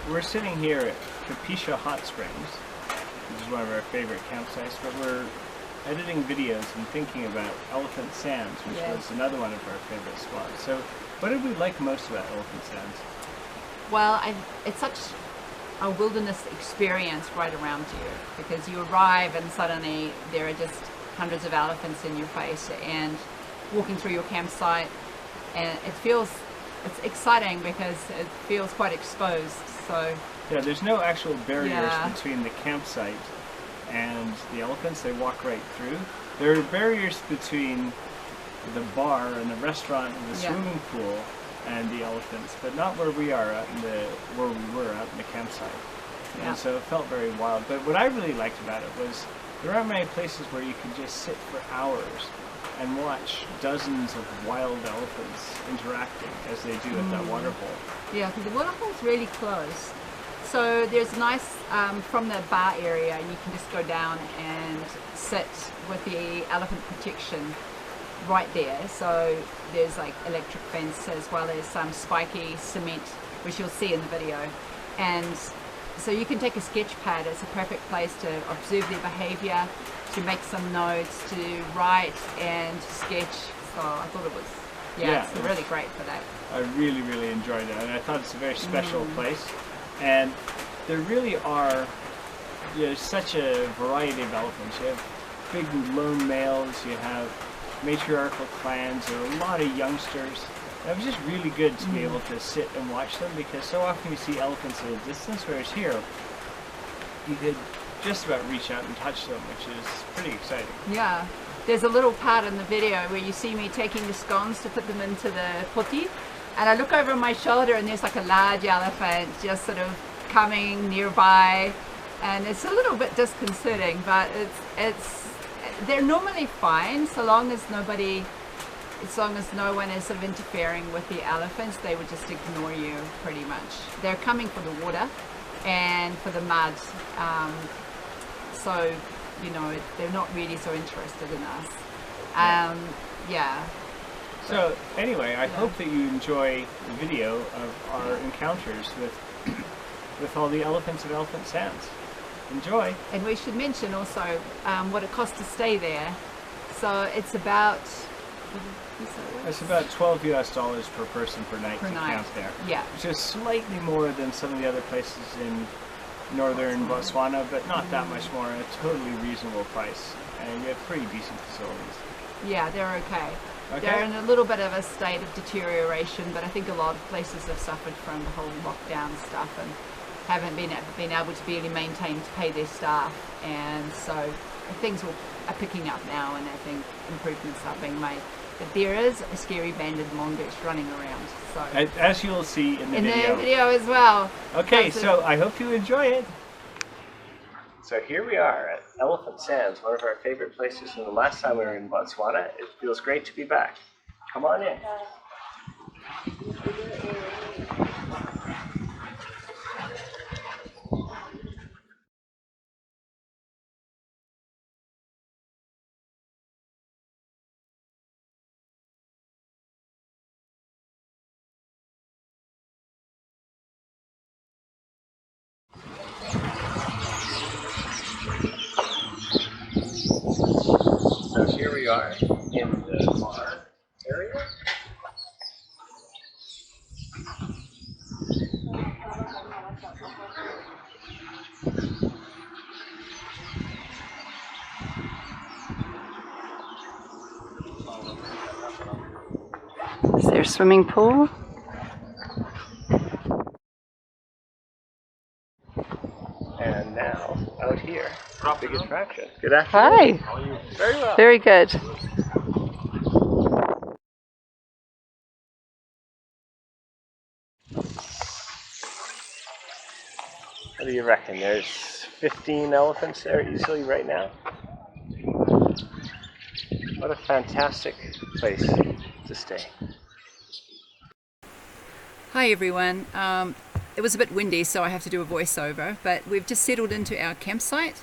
we're sitting here at Kapisha Hot Springs, which is one of our favorite campsites, but we're editing videos and thinking about Elephant Sands, which was another one of our favorite spots. So what did we like most about Elephant Sands? Well, it's such a wilderness experience right around you, because you arrive and suddenly there are just hundreds of elephants in your face, and walking through your campsite, and it's exciting because it feels quite exposed. So yeah, there's no actual barriers between the campsite and the elephants. They walk right through. There are barriers between the bar and the restaurant and the swimming pool and the elephants, but not where we are out in where we were out in the campsite. And so it felt very wild. But what I really liked about it was there aren't many places where you can just sit for hours and watch dozens of wild elephants interacting as they do at that waterhole. Yeah, because the waterhole's really close. So there's a nice, from the bar area, you can just go down and sit with the elephant protection right there. So there's like electric fence as well as some spiky cement, which you'll see in the video. And so you can take a sketch pad. It's a perfect place to observe their behavior, to make some notes, to write and sketch. So I thought it was, it's really great for that. I really, really enjoyed it, and I thought it's a very special place. And there really are such a variety of elephants. You have big lone males, you have matriarchal clans, there are a lot of youngsters. And it was just really good to be able to sit and watch them, because so often you see elephants at a distance, whereas here you could just about reach out and touch them, which is pretty exciting. Yeah, there's a little part in the video where you see me taking the scones to put them into the poti, and I look over my shoulder and there's like a large elephant just sort of coming nearby, and it's a little bit disconcerting, but they're normally fine so long as no one is sort of interfering with the elephants. They would just ignore you pretty much. They're coming for the water and for the mud, so they're not really so interested in us. So anyway, I hope that you enjoy the video of our encounters with all the elephants of Elephant Sands. Enjoy. And we should mention also what it costs to stay there. So it's about $12 US per person per night camp there. Yeah. Which is slightly more than some of the other places in northern Botswana, but not that much more, at a totally reasonable price. And you have pretty decent facilities. Yeah, they're okay. They're in a little bit of a state of deterioration, but I think a lot of places have suffered from the whole lockdown stuff and haven't been able to really maintain to pay their staff, and so things are picking up now, and I think improvements are being made. But there is a scary banded mongoose running around. So as you'll see in the video as well. Okay, so I hope you enjoy it. So here we are at Elephant Sands, one of our favorite places from the last time we were in Botswana. It feels great to be back. Come on in. So here we are in the bar area. Is there a swimming pool? And now, out here, big attraction. Good afternoon. Hi. How are you? Very well. Very good. What do you reckon? There's 15 elephants there easily right now. What a fantastic place to stay. Hi everyone. It was a bit windy, so I have to do a voiceover, but we've just settled into our campsite,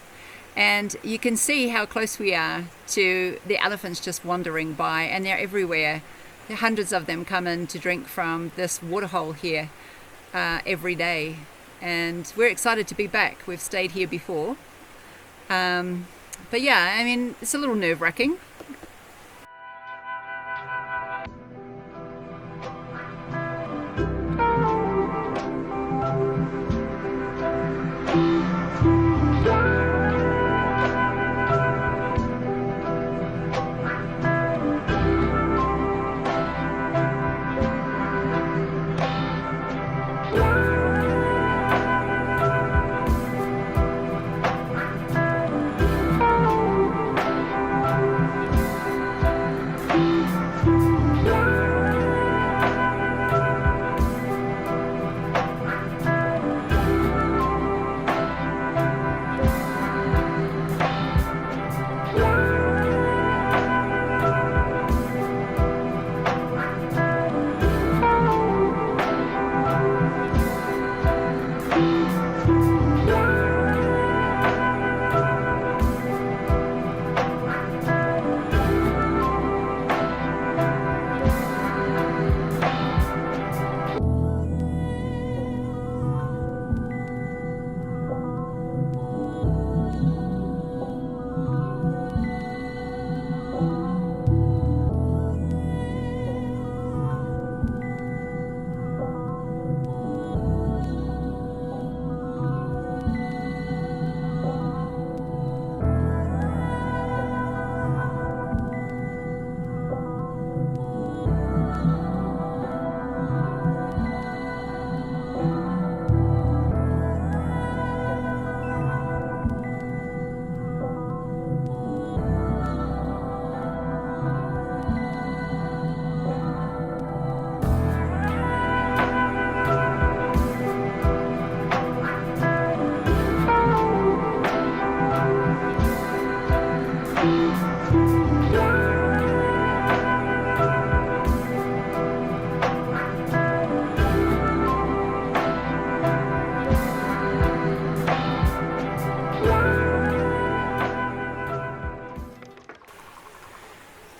and you can see how close we are to the elephants just wandering by, and they're everywhere. Hundreds of them come in to drink from this waterhole here every day, and we're excited to be back. We've stayed here before, but yeah, I mean, it's a little nerve-wracking.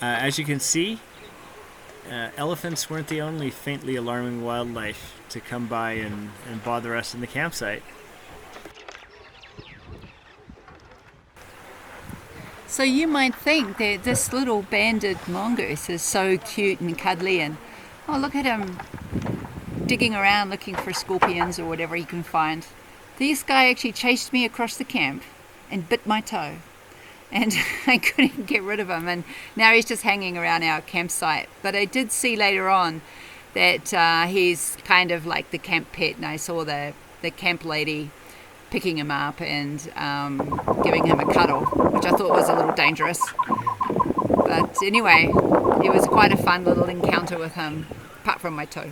As you can see, elephants weren't the only faintly alarming wildlife to come by and bother us in the campsite. So you might think that this little banded mongoose is so cute and cuddly, and oh, look at him digging around looking for scorpions or whatever he can find. This guy actually chased me across the camp and bit my toe, and I couldn't get rid of him, and now he's just hanging around our campsite. But I did see later on that he's kind of like the camp pet, and I saw the camp lady picking him up and giving him a cuddle, which I thought was a little dangerous. But anyway, it was quite a fun little encounter with him, apart from my toe.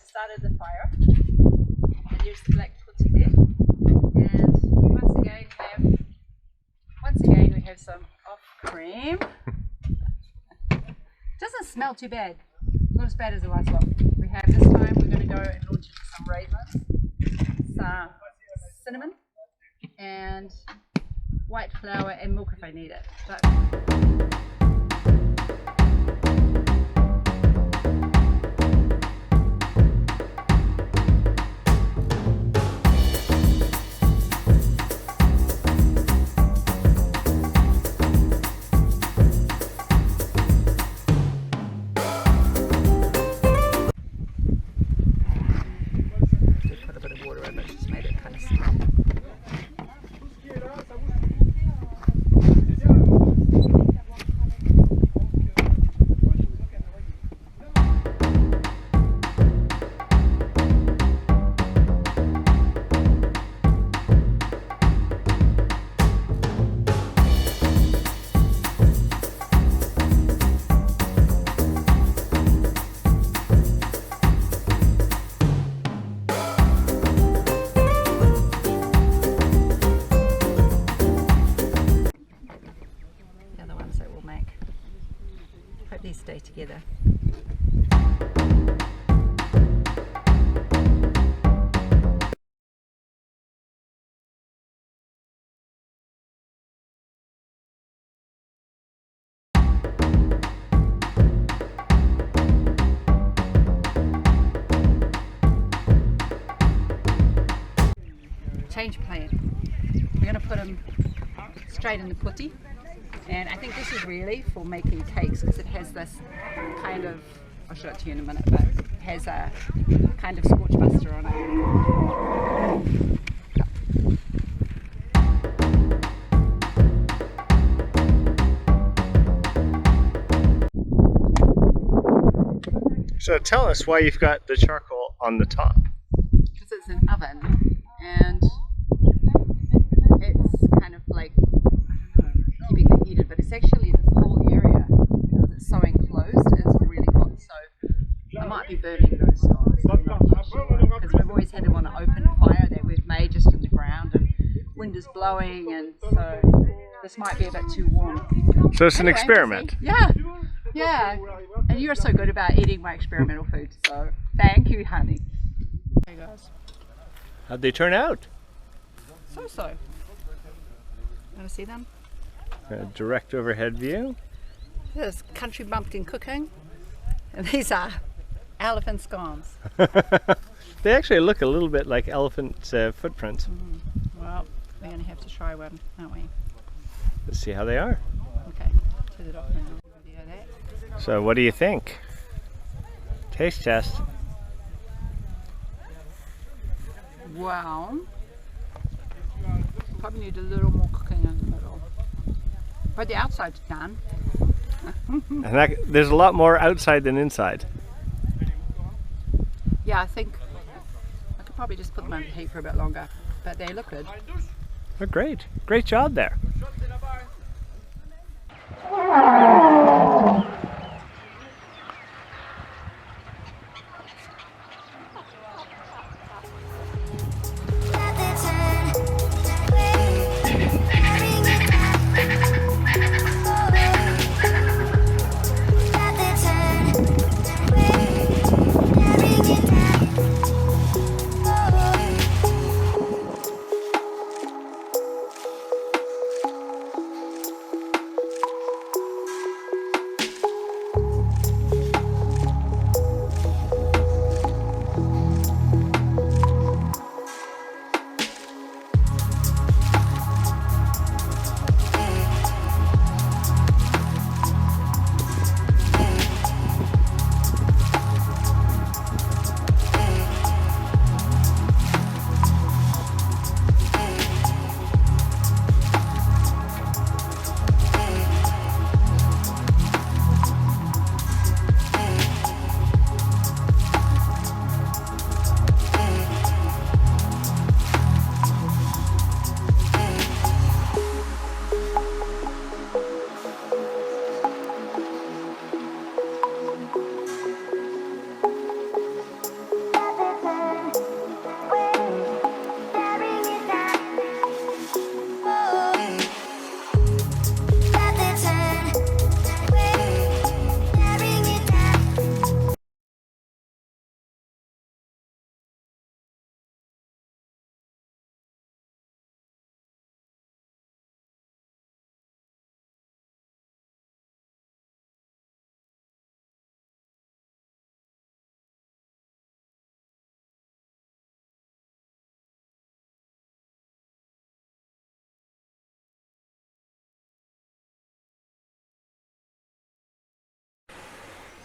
Started the fire, and here's the black putti there, and once again we have some off cream. Doesn't smell too bad, not as bad as the last one. We have this time we're going to go and launch into some raisins, some cinnamon, and white flour and milk if I need it. So, put them straight in the putti. And I think this is really for making cakes because it has this kind of, I'll show it to you in a minute, but it has a kind of scorch buster on it. So tell us why you've got the charcoal on the top. Because it's an oven and it's kind of like, I don't know, keeping it heated, but it's actually this whole area, because it's so enclosed, is really hot. So I might be burning those scones. I'm not too sure, because we've always had them on an open fire that we've made just in the ground, and wind is blowing, and so this might be a bit too warm. So it's an experiment. Yeah. Yeah, and you're so good about eating my experimental food, so thank you, honey. Hey guys. How'd they turn out? So. Want to see them? A direct overhead view. This is country bumpkin cooking, and these are elephant scones. They actually look a little bit like elephant footprints. Well, we're going to have to try one, aren't we? Let's see how they are. Okay, turn it off now. Video that. So what do you think? Taste test. Wow. Probably need a little more cooking in the middle. But the outside's done. And there's a lot more outside than inside. Yeah, I think I could probably just put them on the heat for a bit longer, but they look good. Oh, great. Great job there.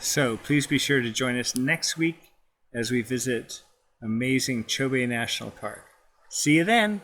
So please be sure to join us next week as we visit amazing Chobe National Park. See you then!